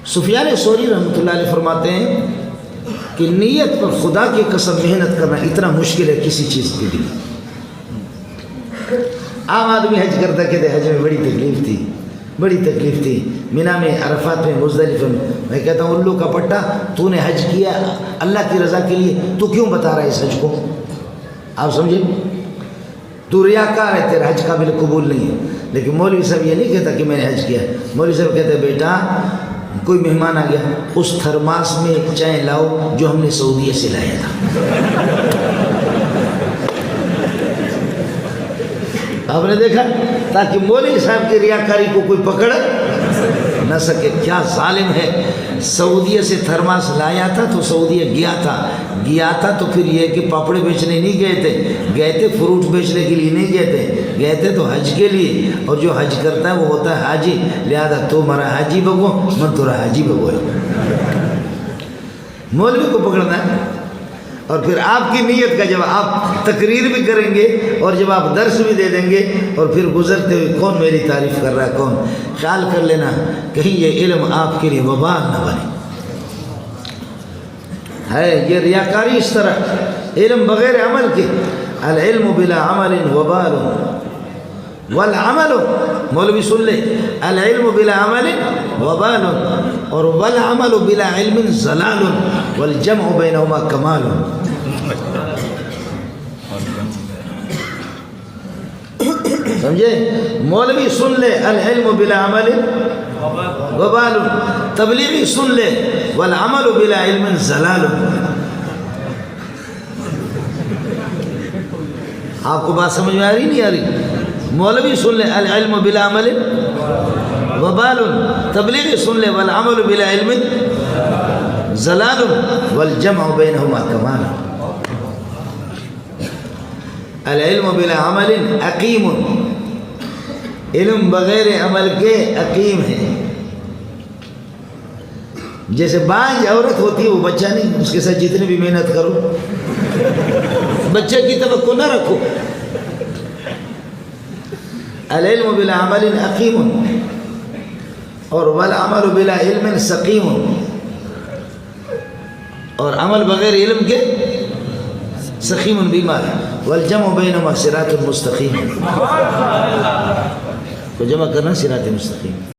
سفیان ثوری رحمۃ اللہ علیہ فرماتے ہیں کہ نیت پر خدا کی قسم محنت کرنا اتنا مشکل ہے کسی چیز کے لیے. عام آدمی حج کرتا کہتے حج میں بڑی تکلیف تھی مینا میں، عرفات میں، مزدلفہ میں کہتا ہوں الو کا پٹا، تو نے حج کیا اللہ کی رضا کے لیے، تو کیوں بتا رہا ہے اس حج کو؟ آپ سمجھے؟ تو ریاکار ہے، تیرا حج قابل قبول نہیں ہے. لیکن مولوی صاحب یہ نہیں کہتا کہ میں نے حج کیا. مولوی صاحب کہتے ہیں بیٹا کوئی مہمان آ گیا، اس تھرماس میں چائے لاؤ جو ہم نے سعودیہ سے لایا تھا. آپ نے دیکھا، تاکہ مولوی صاحب کی ریاکاری کو کوئی پکڑ نہ سکے. کیا ظالم ہے. سعودیہ سے تھرماس لایا تھا تو سعودیہ گیا تھا تو پھر یہ کہ پاپڑے بیچنے نہیں گئے تھے فروٹ بیچنے کے لیے نہیں گئے تھے تو حج کے لیے. اور جو حج کرتا ہے وہ ہوتا ہے حاجی، لہذا تو مرا حاجی بگو من تو رہا حاجی بگو ہے. مولوی کو پکڑنا ہے. اور پھر آپ کی نیت کا جب آپ تقریر بھی کریں گے اور جب آپ درس بھی دے دیں گے اور پھر گزرتے ہوئے کون میری تعریف کر رہا ہے کون، خیال کر لینا کہیں یہ علم آپ کے لیے وبال نہ بنے. ہے یہ ریاکاری اس طرح علم بغیر عمل کے، العلم بلا عمل وبال والعمل، مولوی سن لے، العلم بلا عمل وبال اور والعمل بلا علم ضلال والجمع بینہما کمال. سمجھے؟ مولوی سن لے العلم بلا عمل وبال، تبلیغی سن لے والعمل بلا علم ضلال. آپ کو بات سمجھ میں آ رہی نہیں آ رہی؟ مولوی سن لے العلم بلا عمل وبال، تبلیغی سن لے والعمل بلا علم ضلال والجمع بینہما کمال. العلم بلا عمل عقیم، علم بغیر عمل کے عقیم ہے. جیسے بانج عورت ہوتی ہے وہ بچہ نہیں، اس کے ساتھ جتنی بھی محنت کرو بچے کی توقع نہ رکھو. العلم بلا عمل عقیم اور والعمل بلا علم سقیم، اور عمل بغیر علم کے سقیم بیمار، والجمع بینہما صراط مستقیم، تو جمع کرنا صراط مستقیم.